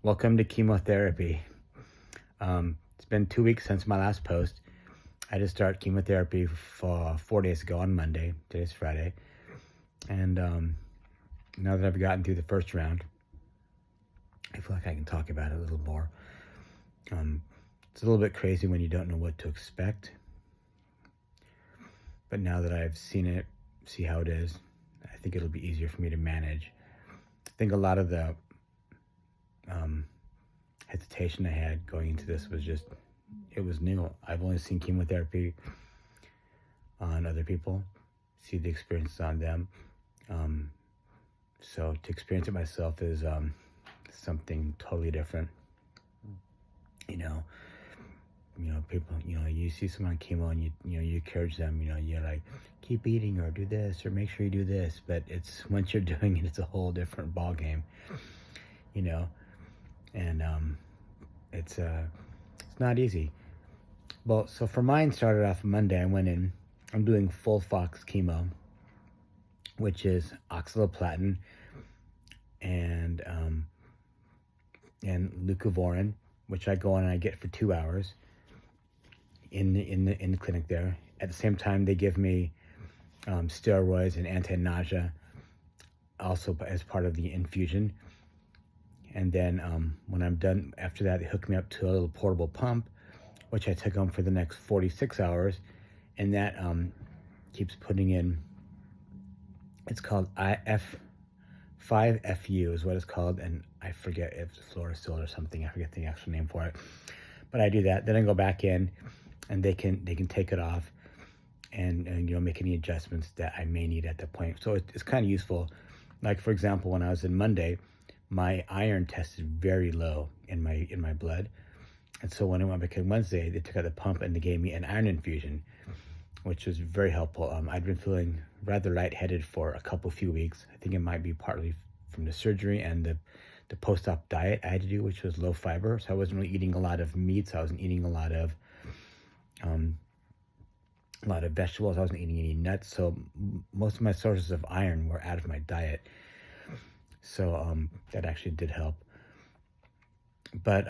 Welcome to chemotherapy. It's been 2 weeks since my last post. I just started chemotherapy for 4 days ago on Monday. Today's Friday. And now that I've gotten through the first round, I feel like I can talk about it a little more. It's a little bit crazy when you don't know what to expect. But now that I've seen it, see how it is, I think it'll be easier for me to manage. I think a lot of the hesitation I had going into this was just, it was new. I've only seen chemotherapy on other people, see the experiences on them. So to experience it myself is something totally different. You know, people, you see someone on chemo and you encourage them, you're like, keep eating or do this or make sure you do this. But it's once you're doing it, it's a whole different ball game, and it's not easy. Well, so for mine started off Monday. I went in. I'm doing FolFox chemo, which is oxaliplatin and leucovorin, which I go on and I get for 2 hours in the clinic there. At the same time, they give me steroids and anti-nausea, also as part of the infusion. And then when I'm done after that, they hook me up to a little portable pump, which I take on for the next 46 hours. And that keeps putting in, it's called IF5FU is what it's called. And I forget if it's fluorosil or something. I forget the actual name for it. But I do that. Then I go back in and they can take it off and make any adjustments that I may need at that point. So it's kind of useful. Like, for example, when I was in Monday, my iron tested very low in my blood. And so when I went back on Wednesday, they took out the pump and they gave me an iron infusion, which was very helpful. I'd been feeling rather lightheaded for a few weeks. I think it might be partly from the surgery and the post-op diet I had to do, which was low fiber. So I wasn't really eating a lot of meats. I wasn't eating a lot of vegetables. I wasn't eating any nuts. So most of my sources of iron were out of my diet. So that actually did help. But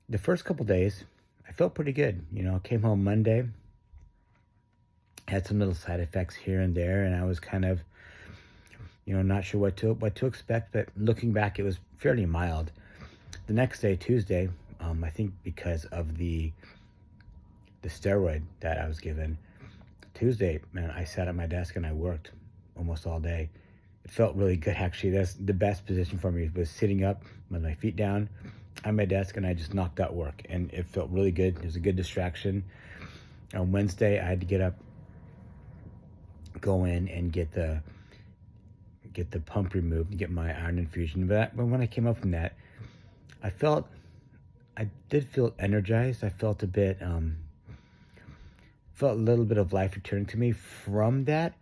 the first couple days, I felt pretty good. I came home Monday, had some little side effects here and there, and I was kind of, not sure what to expect. But looking back, it was fairly mild. The next day, Tuesday, I think because of the steroid that I was given, Tuesday, man, I sat at my desk and I worked almost all day. It felt really good, actually. That's the best position for me, was sitting up with my feet down on my desk, and I just knocked out work, and it felt really good. It was a good distraction. On Wednesday, I had to get up, go in, and get the pump removed, and get my iron infusion. But when I came up from that, I did feel energized. I felt felt a little bit of life returning to me from that.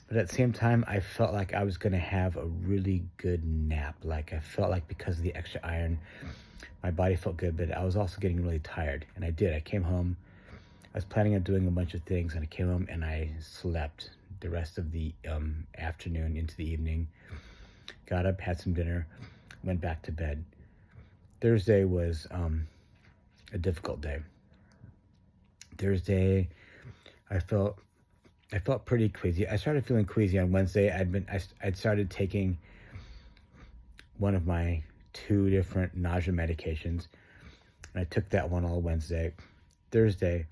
But at the same time, I felt like I was going to have a really good nap. Like, I felt like because of the extra iron, my body felt good, but I was also getting really tired. And I did. I came home. I was planning on doing a bunch of things, and I came home and I slept the rest of the afternoon into the evening. Got up, had some dinner, went back to bed. Thursday was a difficult day. Thursday, I felt pretty queasy. I started feeling queasy on Wednesday. I'd started taking one of my 2 different nausea medications, and I took that one all Wednesday. Thursday,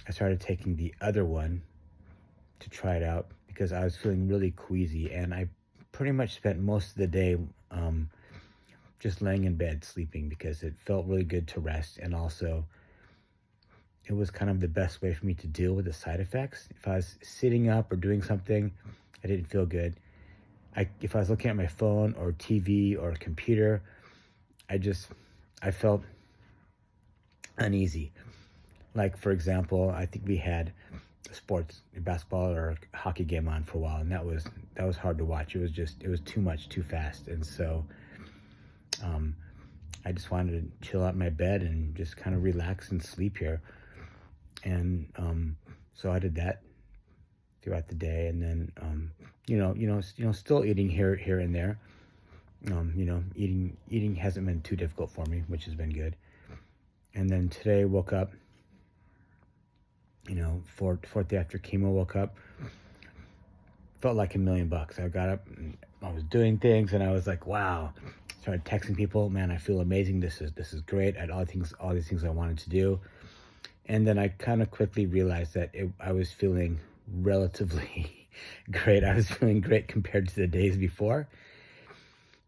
I started taking the other one to try it out because I was feeling really queasy, and I pretty much spent most of the day just laying in bed sleeping because it felt really good to rest, and also it was kind of the best way for me to deal with the side effects. If I was sitting up or doing something, I didn't feel good. If I was looking at my phone or TV or computer, I felt uneasy. Like, for example, I think we had a basketball or a hockey game on for a while, and that was hard to watch. It was too much, too fast. And so I just wanted to chill out in my bed and just kind of relax and sleep here. And so I did that throughout the day, and then still eating here and there. Eating hasn't been too difficult for me, which has been good. And then today woke up, fourth day after chemo, woke up, felt like $1,000,000. I got up and I was doing things and I was like, wow. Started texting people, man, I feel amazing. This is great. I had all these things I wanted to do. And then I kind of quickly realized that I was feeling relatively great. I was feeling great compared to the days before,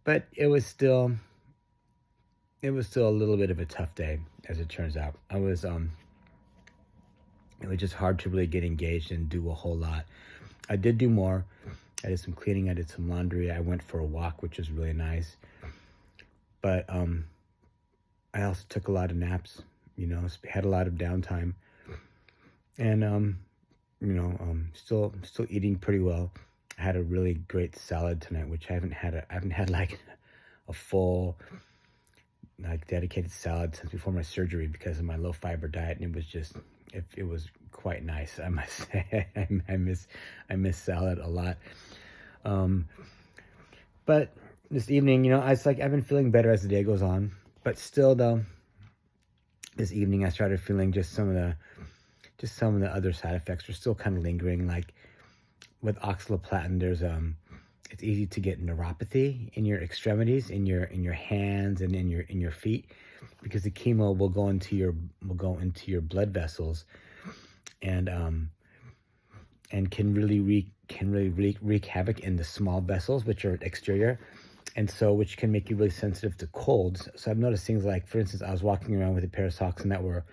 but it was still a little bit of a tough day, as it turns out. It was just hard to really get engaged and do a whole lot. I did do more. I did some cleaning. I did some laundry. I went for a walk, which was really nice. But I also took a lot of naps. Had a lot of downtime, and still eating pretty well. I had a really great salad tonight, which I haven't had like a full like dedicated salad since before my surgery because of my low fiber diet, and it was quite nice, I must say. I miss salad a lot. Um, but this evening, it's like I've been feeling better as the day goes on, but still though, this evening I started feeling just some of the other side effects are still kind of lingering. Like with oxaliplatin, it's easy to get neuropathy in your extremities, in your hands and in your feet, because the chemo will go into your blood vessels, and can really wreak havoc in the small vessels, which are exterior, and so which can make you really sensitive to colds. So I've noticed things like, for instance, I was walking around with a pair of socks and that were a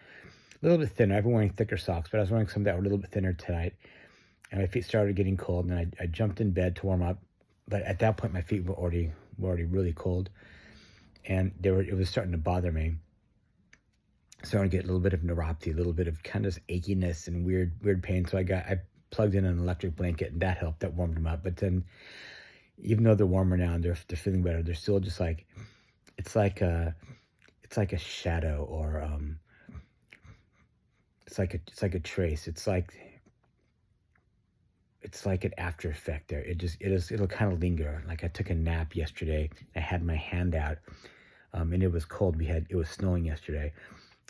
little bit thinner. I've been wearing thicker socks, but I was wearing some that were a little bit thinner tonight, and my feet started getting cold, and I jumped in bed to warm up, but at that point my feet were already really cold, and it was starting to bother me. Starting to get a little bit of neuropathy, a little bit of kind of achiness and weird pain. So I plugged in an electric blanket, and that helped. That warmed them up. But then, even though they're warmer now and they're feeling better, they're still just like it's like a shadow, or it's like a trace. It's like an after effect there. It'll kind of linger. Like I took a nap yesterday. I had my hand out, and it was cold. It was snowing yesterday,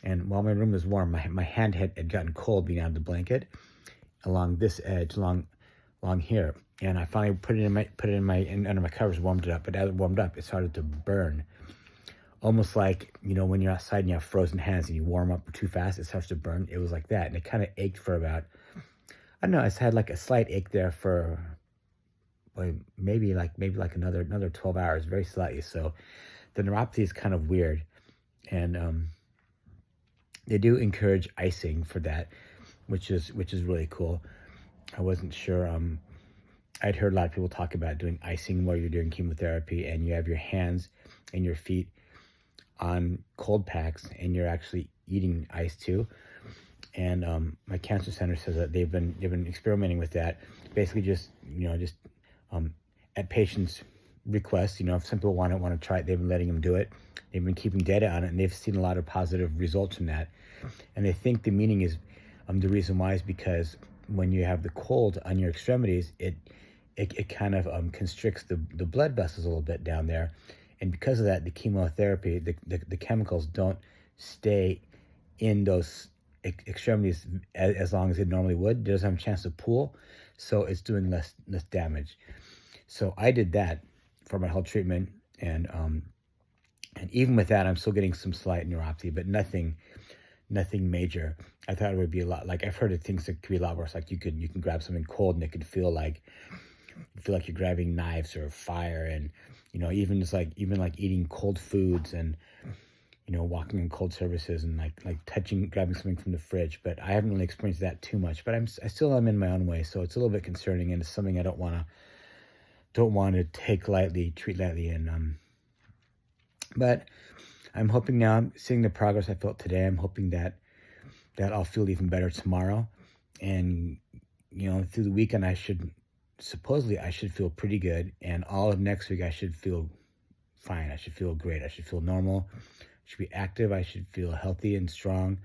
and while my room was warm, my hand had gotten cold being out of the blanket along this edge, along here. And I finally put it under my covers, warmed it up. But as it warmed up, it started to burn, almost like when you're outside and you have frozen hands and you warm up too fast, it starts to burn. It was like that, and it kind of ached for about, I don't know. It's had like a slight ache there for, well, maybe like another 12 hours, very slightly. So the neuropathy is kind of weird, and they do encourage icing for that, which is really cool. I wasn't sure. I'd heard a lot of people talk about doing icing while you're doing chemotherapy, and you have your hands and your feet on cold packs, and you're actually eating ice too. And my cancer center says that they've been experimenting with that. Basically, just at patients' request. If some people want to try it, they've been letting them do it. They've been keeping data on it, and they've seen a lot of positive results from that. And they think the meaning is, the reason why is because when you have the cold on your extremities, it kind of constricts the blood vessels a little bit down there, and because of that, the chemotherapy, the chemicals don't stay in those extremities as long as it normally would. It doesn't have a chance to pool, so it's doing less damage. So I did that for my whole treatment, and even with that, I'm still getting some slight neuropathy, but nothing major. I thought it would be a lot, like I've heard of things that could be a lot worse. Like you can grab something cold and it could feel like you're grabbing knives or fire, and even eating cold foods, and walking in cold surfaces, and like grabbing something from the fridge. But I haven't really experienced that too much. But I still am in my own way, so it's a little bit concerning, and it's something I don't want to treat lightly, and but I'm hoping now, I'm seeing the progress I felt today. I'm hoping that I'll feel even better tomorrow, and through the weekend I should feel pretty good, and all of next week I should feel fine. I should feel great. I should feel normal. I should be active. I should feel healthy and strong.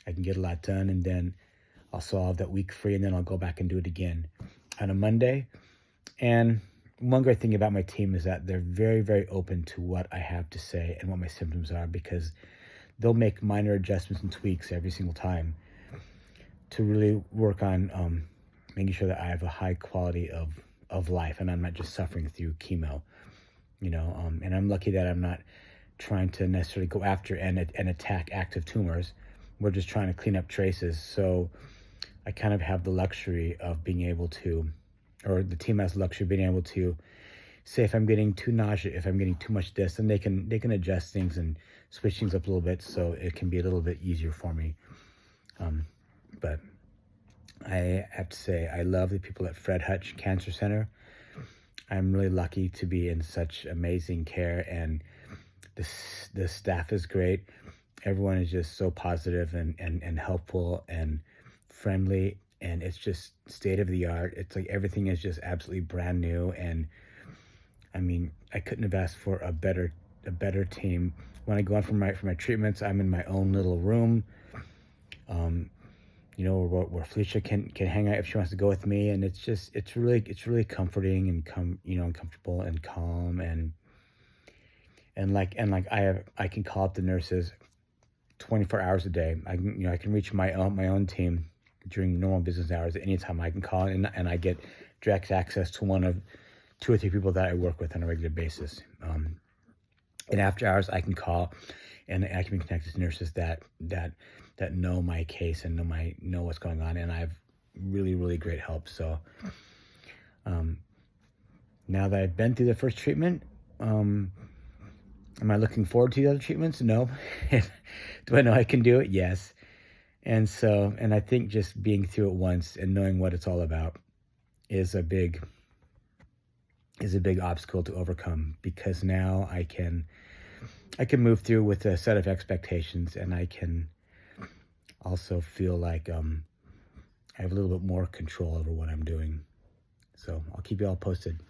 I can get a lot done, and then I'll have that week free, and then I'll go back and do it again on a Monday. And one great thing about my team is that they're very, very open to what I have to say and what my symptoms are, because they'll make minor adjustments and tweaks every single time to really work on making sure that I have a high quality of life and I'm not just suffering through chemo, and I'm lucky that I'm not trying to necessarily go after and attack active tumors. We're just trying to clean up traces. So I kind of have the luxury of being able to, or the team has the luxury of being able to say if I'm getting too nauseous, if I'm getting too much this, then they can adjust things and switch things up a little bit so it can be a little bit easier for me. But I have to say I love the people at Fred Hutch Cancer Center. I'm really lucky to be in such amazing care, and the staff is great. Everyone is just so positive and helpful and friendly, and it's just state of the art. It's like everything is just absolutely brand new, and I mean, I couldn't have asked for a better team. When I go on for my treatments, I'm in my own little room, where Felicia can hang out if she wants to go with me, and it's really comforting and and comfortable and calm, and I can call up the nurses 24 hours a day. I can reach my own team during normal business hours at any time. I can call and I get direct access to one of 2 or 3 people that I work with on a regular basis. And after hours, I can call and I can be connected to nurses that know my case and know what's going on, and I have really, really great help. So now that I've been through the first treatment, am I looking forward to the other treatments? No. Do I know I can do it? Yes. And I think just being through it once and knowing what it's all about is a big obstacle to overcome, because now I can move through with a set of expectations, and I can also feel like I have a little bit more control over what I'm doing. So I'll keep you all posted.